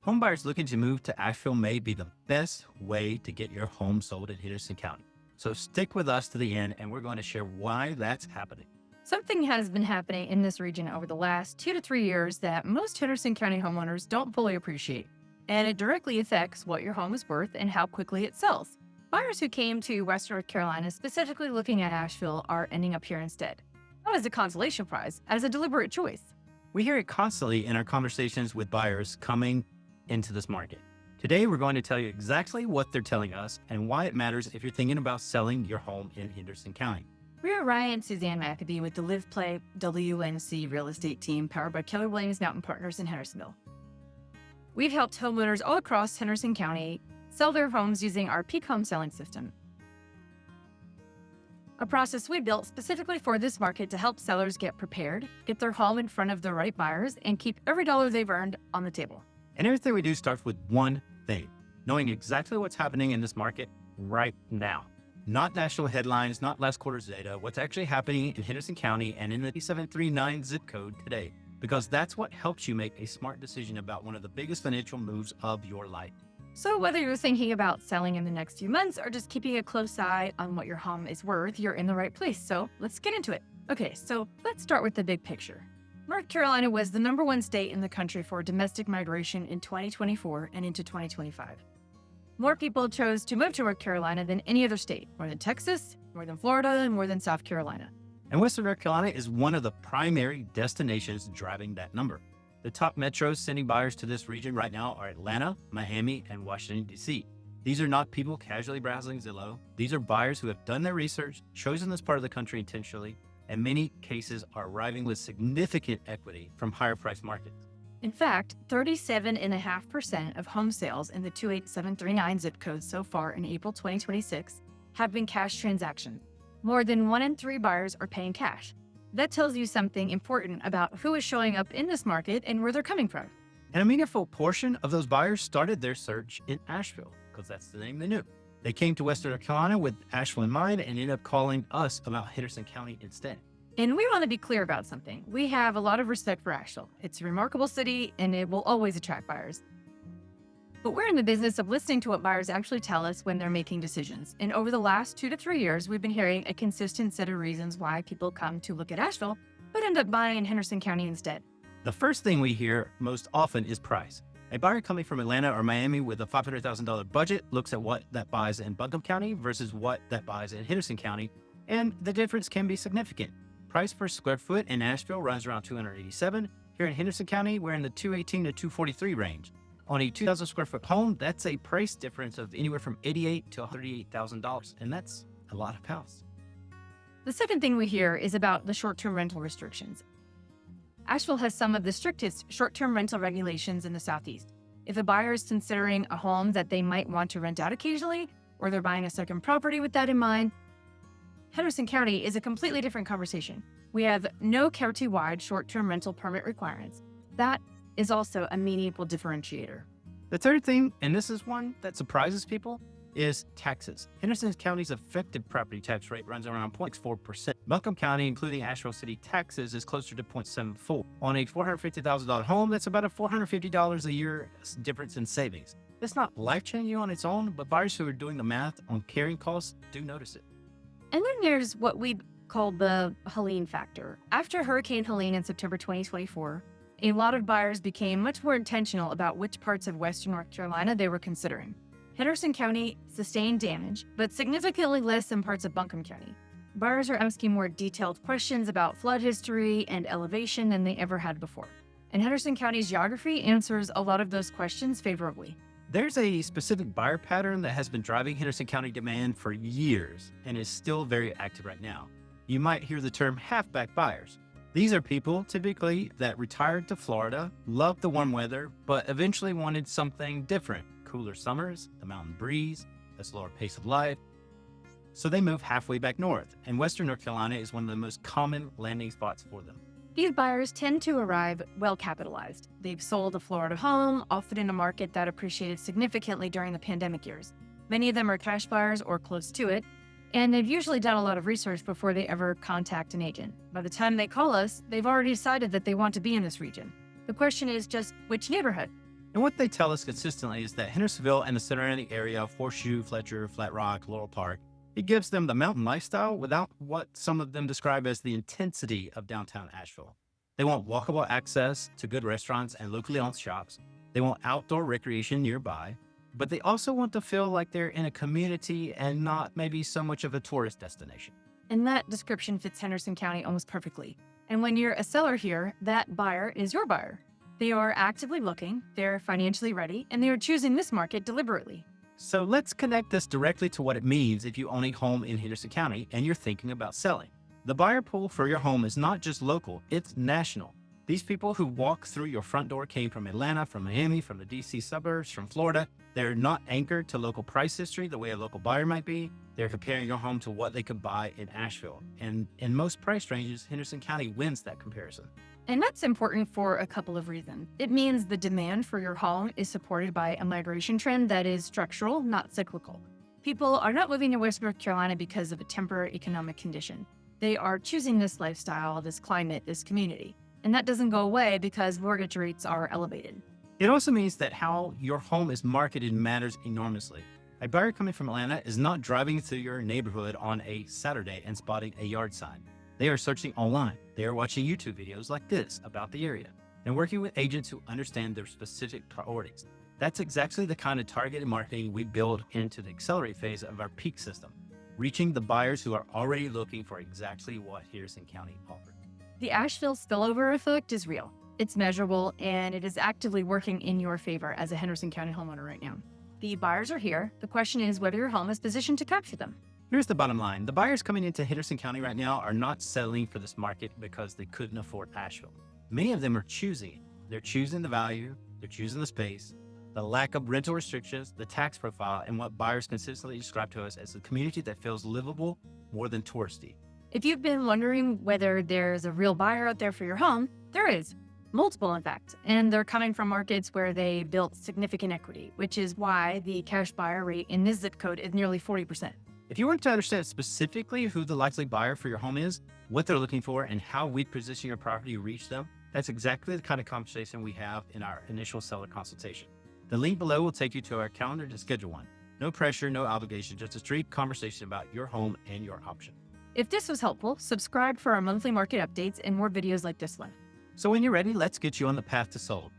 Homebuyers looking to move to Asheville may be the best way to get your home sold in Henderson County. So stick with us to the end, and we're going to share why that's happening. Something has been happening in this region over the last 2 to 3 years that most Henderson County homeowners don't fully appreciate, and it directly affects what your home is worth and how quickly it sells. Buyers who came to Western North Carolina specifically looking at Asheville are ending up here instead. Not as a consolation prize, as a deliberate choice. We hear it constantly in our conversations with buyers coming into this market. Today, we're going to tell you exactly what they're telling us and why it matters if you're thinking about selling your home in Henderson County. We are Ryan and Suzanne McAbee with the Live Play WNC real estate team powered by Keller Williams Mountain Partners in Hendersonville. We've helped homeowners all across Henderson County sell their homes using our peak home selling system, a process we built specifically for this market to help sellers get prepared, get their home in front of the right buyers, and keep every dollar they've earned on the table. And everything we do starts with one thing: knowing exactly what's happening in this market right now. Not national headlines, not last quarter's data, what's actually happening in Henderson County and in the 739 zip code today, because that's what helps you make a smart decision about one of the biggest financial moves of your life. So whether you're thinking about selling in the next few months or just keeping a close eye on what your home is worth, you're in the right place. So let's get into it. Okay, so let's start with the big picture. North Carolina was the #1 state in the country for domestic migration in 2024 and into 2025. More people chose to move to North Carolina than any other state, more than Texas, more than Florida, and more than South Carolina. And Western North Carolina is one of the primary destinations driving that number. The top metros sending buyers to this region right now are Atlanta, Miami, and Washington, D.C. These are not people casually browsing Zillow. These are buyers who have done their research, chosen this part of the country intentionally, and many cases are arriving with significant equity from higher price markets. In fact, 37.5% of home sales in the 28739 zip code so far in April 2026 have been cash transactions. More than 1 in 3 buyers are paying cash. That tells you something important about who is showing up in this market and where they're coming from. And a meaningful portion of those buyers started their search in Asheville, because that's the name they knew. They came to Western North Carolina with Asheville in mind and ended up calling us about Henderson County instead. And we want to be clear about something. We have a lot of respect for Asheville. It's a remarkable city and it will always attract buyers. But we're in the business of listening to what buyers actually tell us when they're making decisions. And over the last 2 to 3 years, we've been hearing a consistent set of reasons why people come to look at Asheville, but end up buying in Henderson County instead. The first thing we hear most often is price. A buyer coming from Atlanta or Miami with a $500,000 budget looks at what that buys in Buncombe County versus what that buys in Henderson County, and the difference can be significant. Price per square foot in Asheville runs around $287. Here in Henderson County, we're in the $218 to $243 range. On a 2,000 square foot home, that's a price difference of anywhere from $88,000 to $138,000, and that's a lot of house. The second thing we hear is about the short-term rental restrictions. Asheville has some of the strictest short-term rental regulations in the Southeast. If a buyer is considering a home that they might want to rent out occasionally, or they're buying a second property with that in mind, Henderson County is a completely different conversation. We have no county-wide short-term rental permit requirements. That is also a meaningful differentiator. The third thing, and this is one that surprises people, is taxes. Henderson County's effective property tax rate runs around 0.4%. Buncombe County, including Asheville City taxes, is closer to 0.74. On a $450,000 home, that's about a $450 a year difference in savings. It's not life-changing on its own, but buyers who are doing the math on carrying costs do notice it. And then there's what we call the Helene factor. After Hurricane Helene in September 2024, a lot of buyers became much more intentional about which parts of Western North Carolina they were considering. Henderson County sustained damage, but significantly less than parts of Buncombe County. Buyers are asking more detailed questions about flood history and elevation than they ever had before. And Henderson County's geography answers a lot of those questions favorably. There's a specific buyer pattern that has been driving Henderson County demand for years and is still very active right now. You might hear the term halfback buyers. These are people typically that retired to Florida, loved the warm weather, but eventually wanted something different. Cooler summers, the mountain breeze, a slower pace of life. So they move halfway back north, and Western North Carolina is one of the most common landing spots for them. These buyers tend to arrive well capitalized. They've sold a Florida home, often in a market that appreciated significantly during the pandemic years. Many of them are cash buyers or close to it, and they've usually done a lot of research before they ever contact an agent. By the time they call us, they've already decided that they want to be in this region. The question is just which neighborhood. And what they tell us consistently is that Hendersonville and the surrounding area of Horseshoe, Fletcher, Flat Rock, Laurel Park, it gives them the mountain lifestyle without what some of them describe as the intensity of downtown Asheville. They want walkable access to good restaurants and locally owned shops. They want outdoor recreation nearby, but they also want to feel like they're in a community and not maybe so much of a tourist destination. And that description fits Henderson County almost perfectly. And when you're a seller here, that buyer is your buyer. They are actively looking, they're financially ready, and they are choosing this market deliberately. So let's connect this directly to what it means if you own a home in Henderson County and you're thinking about selling. The buyer pool for your home is not just local, it's national. These people who walk through your front door came from Atlanta, from Miami, from the DC suburbs, from Florida. They're not anchored to local price history the way a local buyer might be. They're comparing your home to what they could buy in Asheville. And in most price ranges, Henderson County wins that comparison. And that's important for a couple of reasons. It means the demand for your home is supported by a migration trend that is structural, not cyclical. People are not moving to West North Carolina because of a temporary economic condition. They are choosing this lifestyle, this climate, this community. And that doesn't go away because mortgage rates are elevated. It also means that how your home is marketed matters enormously. A buyer coming from Atlanta is not driving through your neighborhood on a Saturday and spotting a yard sign. They are searching online. They are watching YouTube videos like this about the area and working with agents who understand their specific priorities. That's exactly the kind of targeted marketing we build into the accelerate phase of our peak system, reaching the buyers who are already looking for exactly what Henderson County offers. The Asheville spillover effect is real. It's measurable, and it is actively working in your favor as a Henderson County homeowner right now. The buyers are here. The question is whether your home is positioned to capture them. Here's the bottom line. The buyers coming into Henderson County right now are not settling for this market because they couldn't afford Asheville. Many of them are choosing it. They're choosing the value, they're choosing the space, the lack of rental restrictions, the tax profile, and what buyers consistently describe to us as a community that feels livable more than touristy. If you've been wondering whether there's a real buyer out there for your home, there is. Multiple, in fact. And they're coming from markets where they built significant equity, which is why the cash buyer rate in this zip code is nearly 40%. If you want to understand specifically who the likely buyer for your home is, what they're looking for, and how we position your property to reach them, that's exactly the kind of conversation we have in our initial seller consultation. The link below will take you to our calendar to schedule one. No pressure, no obligation, just a straight conversation about your home and your option. If this was helpful, subscribe for our monthly market updates and more videos like this one. So when you're ready, let's get you on the path to sold.